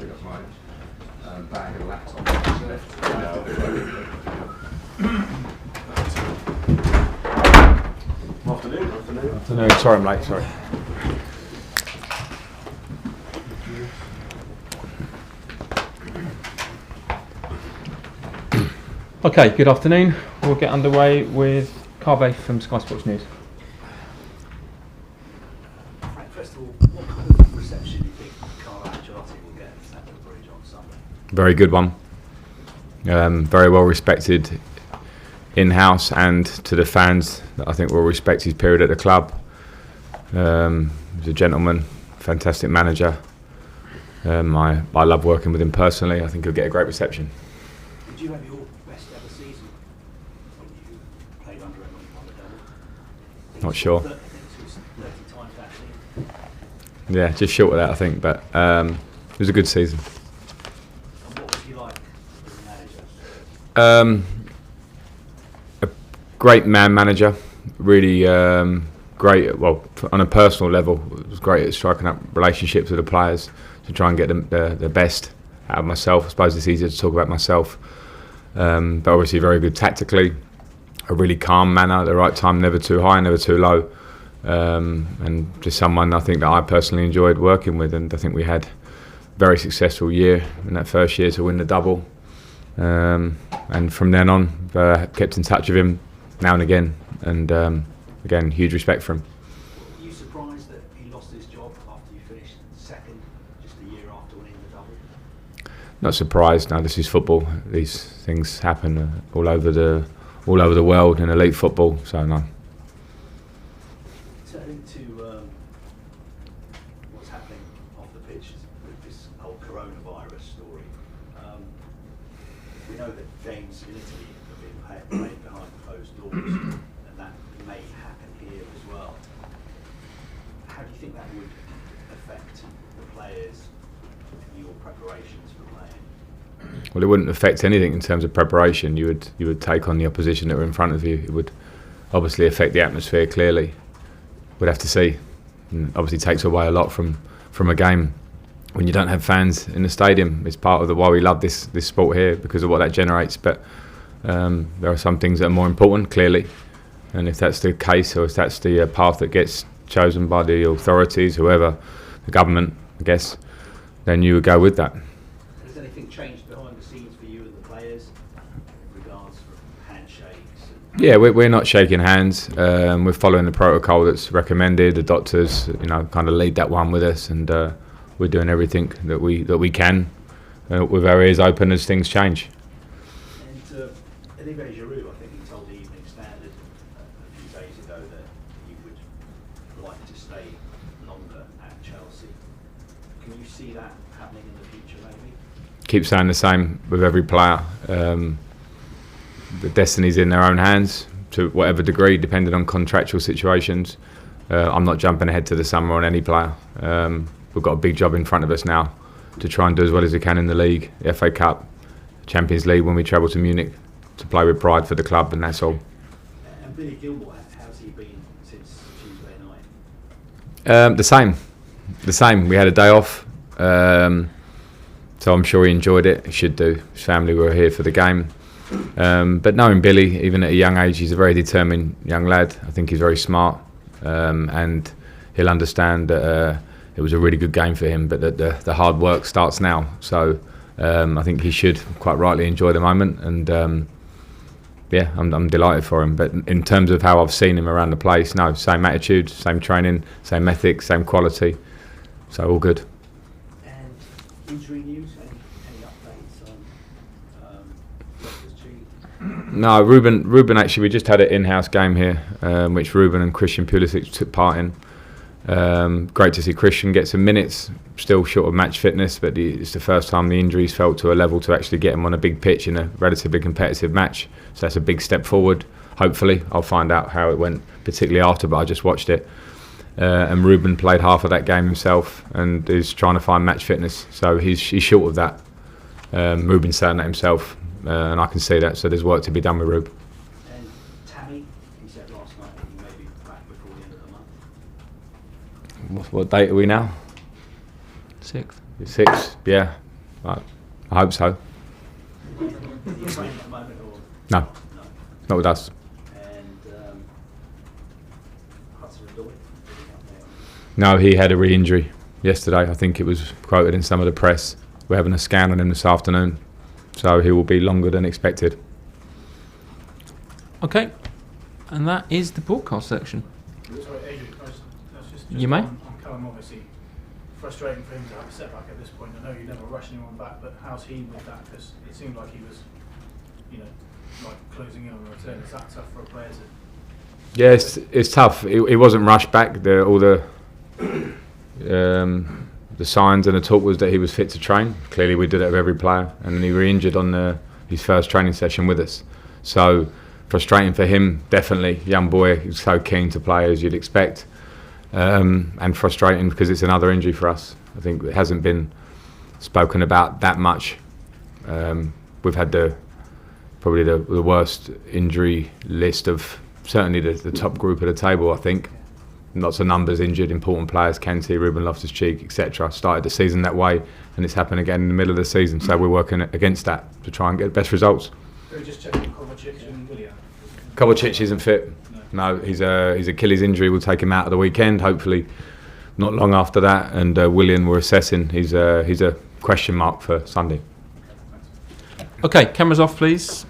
pick up my bag and laptop. Afternoon. Sorry, I'm late. Sorry. Okay, good afternoon. We'll get underway with Carve from Sky Sports News. First of all, what kind of reception do you think Carlo Ancelotti will get at Stamford Bridge on Sunday? Very good one. Very well respected in-house and to the fans. I think will respect his period at the club. He's a gentleman, fantastic manager. I love working with him personally. I think he'll get a great reception. Did you have your best ever season when you played under him on the double? Not sure. I think it was 30 times that season. Yeah, just short of that, I think. But it was a good season. And what was he like as a manager? A great manager, really great. Well, on a personal level, it was great at striking up relationships with the players to try and get the best out of myself. I suppose it's easier to talk about myself, but obviously very good tactically. A really calm manner at the right time, never too high, never too low, and just someone I think that I personally enjoyed working with. And I think we had a very successful year in that first year to win the double. And from then on, kept in touch with him now and again, and again, huge respect for him. Were you surprised that he lost his job after you finished second, just a year after winning the double? Not surprised. No, this is football. These things happen all over the world in elite football. So no. Turning to what's happening off the pitch with this whole coronavirus story. We know that games in Italy have been played behind closed doors, and that may happen here as well. How do you think that would affect the players and your preparations for playing? Well, it wouldn't affect anything in terms of preparation. You would take on the opposition that were in front of you. It would obviously affect the atmosphere. Clearly, we'd have to see. And obviously, takes away a lot from a game when you don't have fans in the stadium. It's part of why we love this sport here, because of what that generates. But there are some things that are more important, clearly. And if that's the case, or if that's the path that gets chosen by the authorities, whoever, the government, I guess, then you would go with that. Has anything changed behind the scenes for you and the players in regards to handshakes? Yeah, we're not shaking hands. We're following the protocol that's recommended. The doctors, kind of lead that one with us, and we're doing everything that we can with our ears open as things change. And Olivier Giroud, I think he told the Evening Standard a few days ago that he would like to stay longer at Chelsea. Can you see that happening in the future, maybe? Keep saying the same with every player. The destiny's in their own hands to whatever degree, depending on contractual situations. I'm not jumping ahead to the summer on any player. We've got a big job in front of us now to try and do as well as we can in the league, the FA Cup, Champions League when we travel to Munich to play with pride for the club, and that's all. And Billy Gilmore, how's he been since Tuesday night? The same. We had a day off, so I'm sure he enjoyed it. He should do. His family were here for the game. But knowing Billy, even at a young age, he's a very determined young lad. I think he's very smart, and he'll understand that it was a really good game for him, but that the hard work starts now. So I think he should quite rightly enjoy the moment, and I'm delighted for him. But in terms of how I've seen him around the place, no, same attitude, same training, same ethics, same quality. So all good. And injury news, any updates on Loftus-Cheek? No, Ruben actually, we just had an in-house game here, which Ruben and Christian Pulisic took part in. Great to see Christian get some minutes, still short of match fitness, but it's the first time the injuries felt to a level to actually get him on a big pitch in a relatively competitive match. So that's a big step forward. Hopefully, I'll find out how it went, particularly after, but I just watched it. And Ruben played half of that game himself and is trying to find match fitness. So he's short of that. Ruben's saying that himself, and I can see that. So there's work to be done with Ruben. And Tammy, he said last night that he may be back before the end of the month. What date are we now? 6th. 6th, yeah. I hope so. Is he playing at the moment or No, no? not with us. And Hudson-Odoi, No, he had a re-injury yesterday. I think it was quoted in some of the press. We're having a scan on him this afternoon, so he will be longer than expected. Okay, and that is the broadcast section. Sorry, Adrian, that's just You may. on Callum, obviously frustrating for him to have a setback at this point. I know you never rush anyone back, but how's he with that? Because it seemed like he was, like closing in on a return. Is that tough for a player to? Yeah, it's tough. It wasn't rushed back. All the signs and the talk was that he was fit to train. Clearly, we did it with every player, and then he re-injured on his first training session with us. So frustrating for him, definitely. Young boy, he's so keen to play as you'd expect, and frustrating because it's another injury for us. I think it hasn't been spoken about that much. We've had probably the worst injury list of certainly the top group of the table, I think. Lots of numbers injured, important players, Kante, Ruben Loftus-Cheek, etc. Started the season that way, and it's happened again in the middle of the season. So we're working against that to try and get the best results. Can we just check on Kovacic and Willian? Kovacic isn't fit. No, his Achilles injury will take him out of the weekend. Hopefully, not long after that. And Willian, we're assessing. He's a question mark for Sunday. Okay, cameras off, please.